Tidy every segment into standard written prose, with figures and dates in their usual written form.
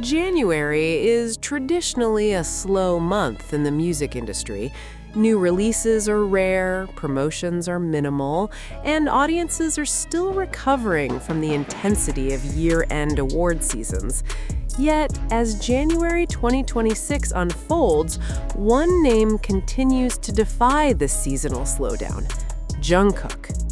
January is traditionally a slow month in the music industry. New releases are rare, promotions are minimal, and audiences are still recovering from the intensity of year-end award seasons. Yet, as January 2026 unfolds, one name continues to defy this seasonal slowdown: Jungkook.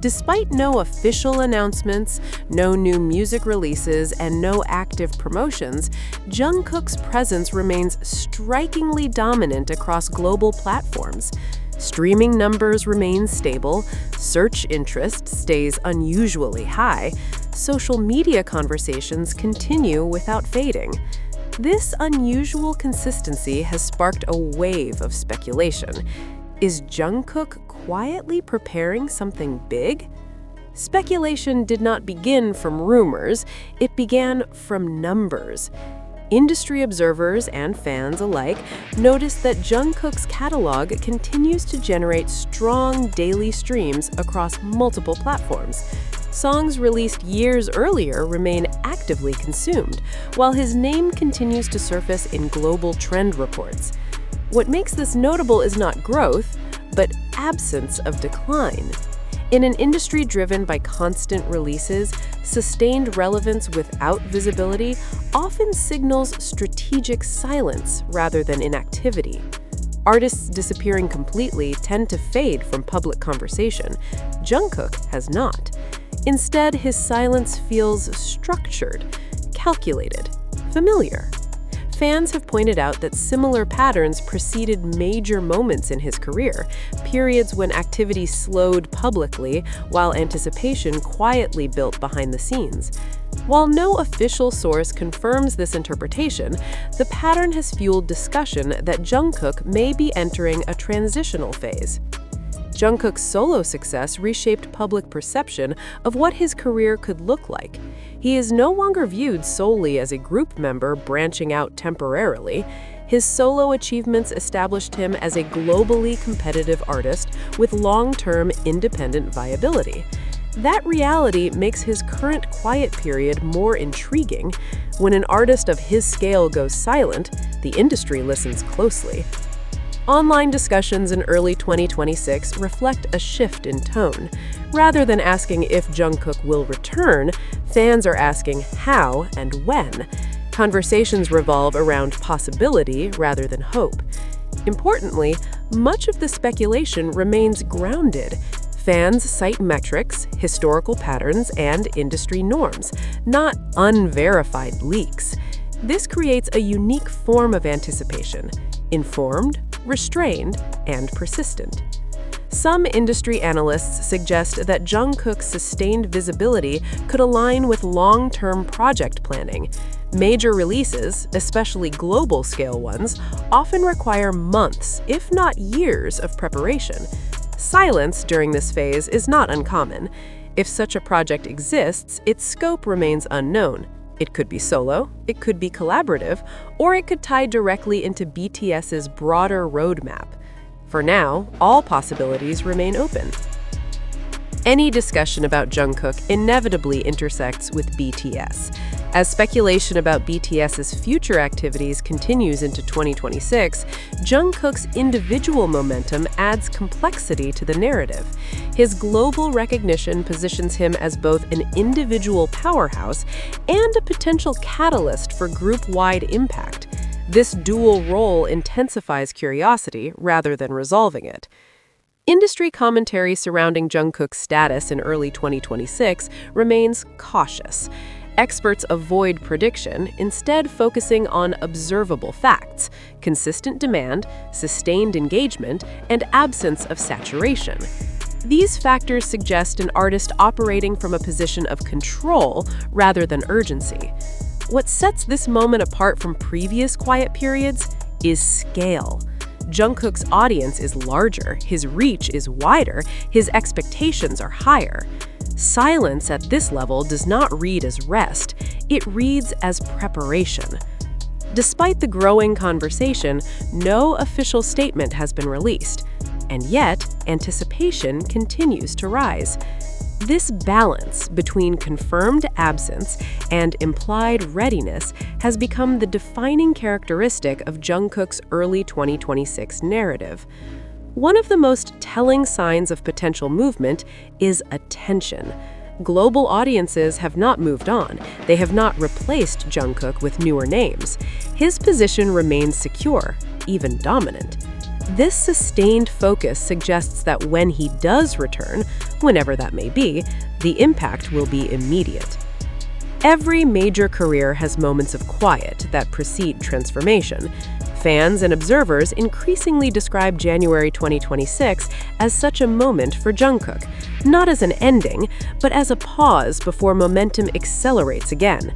Despite no official announcements, no new music releases, and no active promotions, Jungkook's presence remains strikingly dominant across global platforms. Streaming numbers remain stable, search interest stays unusually high, social media conversations continue without fading. This unusual consistency has sparked a wave of speculation. Is Jungkook quietly preparing something big? Speculation did not begin from rumors, it began from numbers. Industry observers and fans alike noticed that Jungkook's catalog continues to generate strong daily streams across multiple platforms. Songs released years earlier remain actively consumed, while his name continues to surface in global trend reports. What makes this notable is not growth, but absence of decline. In an industry driven by constant releases, sustained relevance without visibility often signals strategic silence rather than inactivity. Artists disappearing completely tend to fade from public conversation. Jungkook has not. Instead, his silence feels structured, calculated, familiar. Fans have pointed out that similar patterns preceded major moments in his career, periods when activity slowed publicly while anticipation quietly built behind the scenes. While no official source confirms this interpretation, the pattern has fueled discussion that Jungkook may be entering a transitional phase. Jungkook's solo success reshaped public perception of what his career could look like. He is no longer viewed solely as a group member branching out temporarily. His solo achievements established him as a globally competitive artist with long-term independent viability. That reality makes his current quiet period more intriguing. When an artist of his scale goes silent, the industry listens closely. Online discussions in early 2026 reflect a shift in tone. Rather than asking if Jungkook will return, fans are asking how and when. Conversations revolve around possibility rather than hope. Importantly, much of the speculation remains grounded. Fans cite metrics, historical patterns, and industry norms, not unverified leaks. This creates a unique form of anticipation: informed, restrained, and persistent. Some industry analysts suggest that Jungkook's sustained visibility could align with long-term project planning. Major releases, especially global-scale ones, often require months, if not years, of preparation. Silence during this phase is not uncommon. If such a project exists, its scope remains unknown. It could be solo, it could be collaborative, or it could tie directly into BTS's broader roadmap. For now, all possibilities remain open. Any discussion about Jungkook inevitably intersects with BTS. As speculation about BTS's future activities continues into 2026, Jungkook's individual momentum adds complexity to the narrative. His global recognition positions him as both an individual powerhouse and a potential catalyst for group-wide impact. This dual role intensifies curiosity rather than resolving it. Industry commentary surrounding Jungkook's status in early 2026 remains cautious. Experts avoid prediction, instead focusing on observable facts: consistent demand, sustained engagement, and absence of saturation. These factors suggest an artist operating from a position of control rather than urgency. What sets this moment apart from previous quiet periods is scale. Jungkook's audience is larger, his reach is wider, his expectations are higher. Silence at this level does not read as rest, it reads as preparation. Despite the growing conversation, no official statement has been released, and yet anticipation continues to rise. This balance between confirmed absence and implied readiness has become the defining characteristic of Jungkook's early 2026 narrative. One of the most telling signs of potential movement is attention. Global audiences have not moved on. They have not replaced Jungkook with newer names. His position remains secure, even dominant. This sustained focus suggests that when he does return, whenever that may be, the impact will be immediate. Every major career has moments of quiet that precede transformation. Fans and observers increasingly describe January 2026 as such a moment for Jungkook, not as an ending, but as a pause before momentum accelerates again.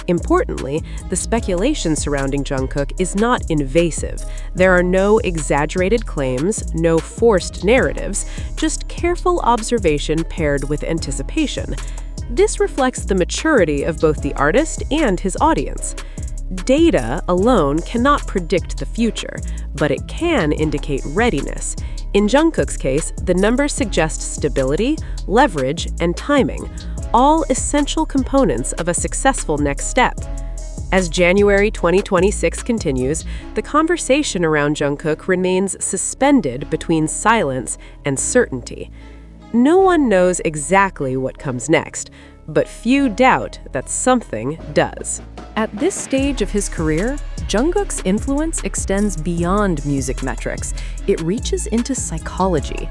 Importantly, the speculation surrounding Jungkook is not invasive. There are no exaggerated claims, no forced narratives, just careful observation paired with anticipation. This reflects the maturity of both the artist and his audience. Data alone cannot predict the future, but it can indicate readiness. In Jungkook's case, the numbers suggest stability, leverage, and timing, all essential components of a successful next step. As January 2026 continues, the conversation around Jungkook remains suspended between silence and certainty. No one knows exactly what comes next, but few doubt that something does. At this stage of his career, Jungkook's influence extends beyond music metrics. It reaches into psychology.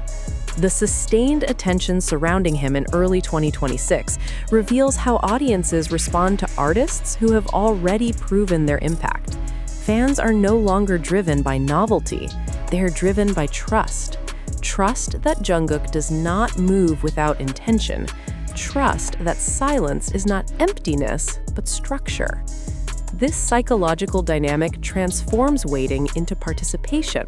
The sustained attention surrounding him in early 2026 reveals how audiences respond to artists who have already proven their impact. Fans are no longer driven by novelty. They are driven by trust. Trust that Jungkook does not move without intention. Trust that silence is not emptiness, but structure. This psychological dynamic transforms waiting into participation.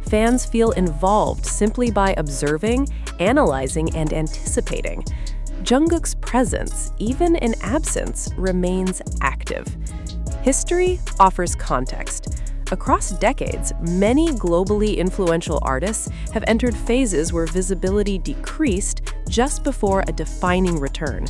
Fans feel involved simply by observing, analyzing, and anticipating. Jungkook's presence, even in absence, remains active. History offers context. Across decades, many globally influential artists have entered phases where visibility decreased just before a defining return.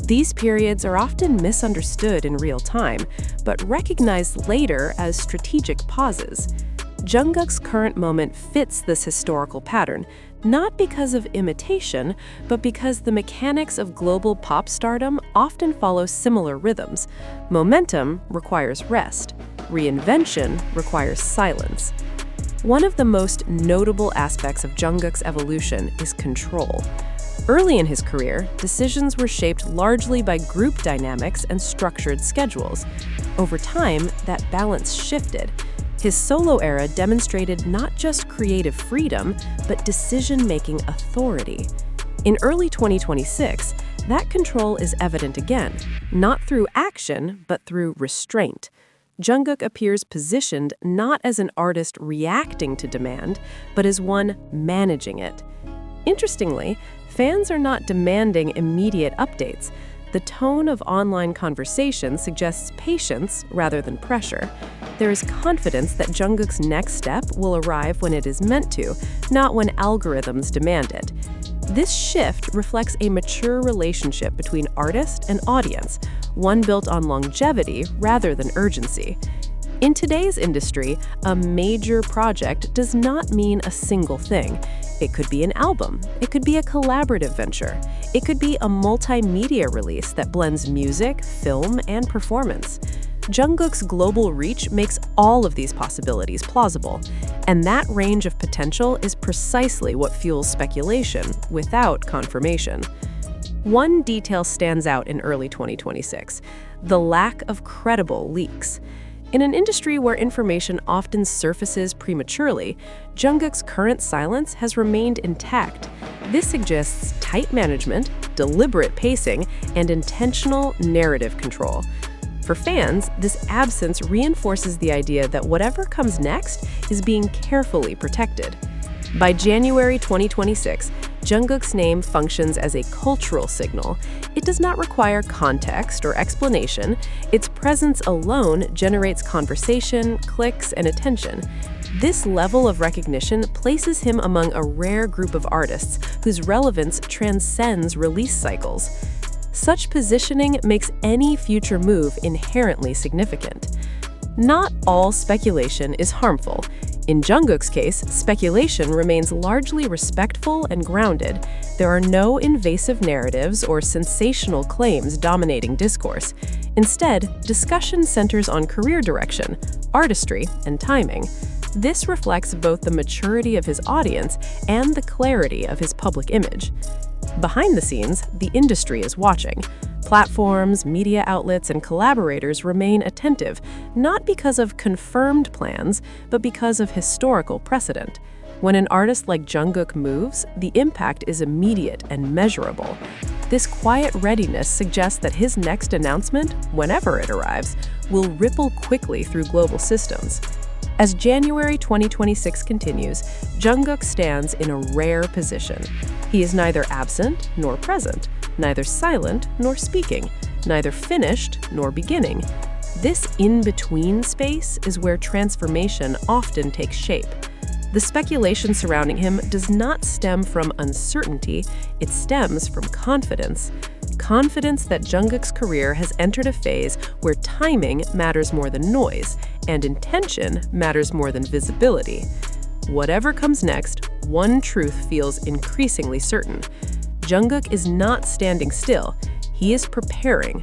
These periods are often misunderstood in real time, but recognized later as strategic pauses. Jungkook's current moment fits this historical pattern, not because of imitation, but because the mechanics of global pop stardom often follow similar rhythms. Momentum requires rest. Reinvention requires silence. One of the most notable aspects of Jungkook's evolution is control. Early in his career, decisions were shaped largely by group dynamics and structured schedules. Over time, that balance shifted. His solo era demonstrated not just creative freedom, but decision-making authority. In early 2026, that control is evident again, not through action, but through restraint. Jungkook appears positioned not as an artist reacting to demand, but as one managing it. Interestingly, fans are not demanding immediate updates. The tone of online conversation suggests patience rather than pressure. There is confidence that Jungkook's next step will arrive when it is meant to, not when algorithms demand it. This shift reflects a mature relationship between artist and audience, one built on longevity rather than urgency. In today's industry, a major project does not mean a single thing. It could be an album, it could be a collaborative venture, it could be a multimedia release that blends music, film, and performance. Jungkook's global reach makes all of these possibilities plausible, and that range of potential is precisely what fuels speculation without confirmation. One detail stands out in early 2026: the lack of credible leaks. In an industry where information often surfaces prematurely, Jungkook's current silence has remained intact. This suggests tight management, deliberate pacing, and intentional narrative control. For fans, this absence reinforces the idea that whatever comes next is being carefully protected. By January 2026, Jungkook's name functions as a cultural signal. It does not require context or explanation. Its presence alone generates conversation, clicks, and attention. This level of recognition places him among a rare group of artists whose relevance transcends release cycles. Such positioning makes any future move inherently significant. Not all speculation is harmful. In Jungkook's case, speculation remains largely respectful and grounded. There are no invasive narratives or sensational claims dominating discourse. Instead, discussion centers on career direction, artistry, and timing. This reflects both the maturity of his audience and the clarity of his public image. Behind the scenes, the industry is watching. Platforms, media outlets, and collaborators remain attentive, not because of confirmed plans, but because of historical precedent. When an artist like Jungkook moves, the impact is immediate and measurable. This quiet readiness suggests that his next announcement, whenever it arrives, will ripple quickly through global systems. As January 2026 continues, Jungkook stands in a rare position. He is neither absent nor present, neither silent nor speaking, neither finished nor beginning. This in-between space is where transformation often takes shape. The speculation surrounding him does not stem from uncertainty, it stems from confidence. Confidence that Jungkook's career has entered a phase where timing matters more than noise, and intention matters more than visibility. Whatever comes next, one truth feels increasingly certain. Jungkook is not standing still, he is preparing,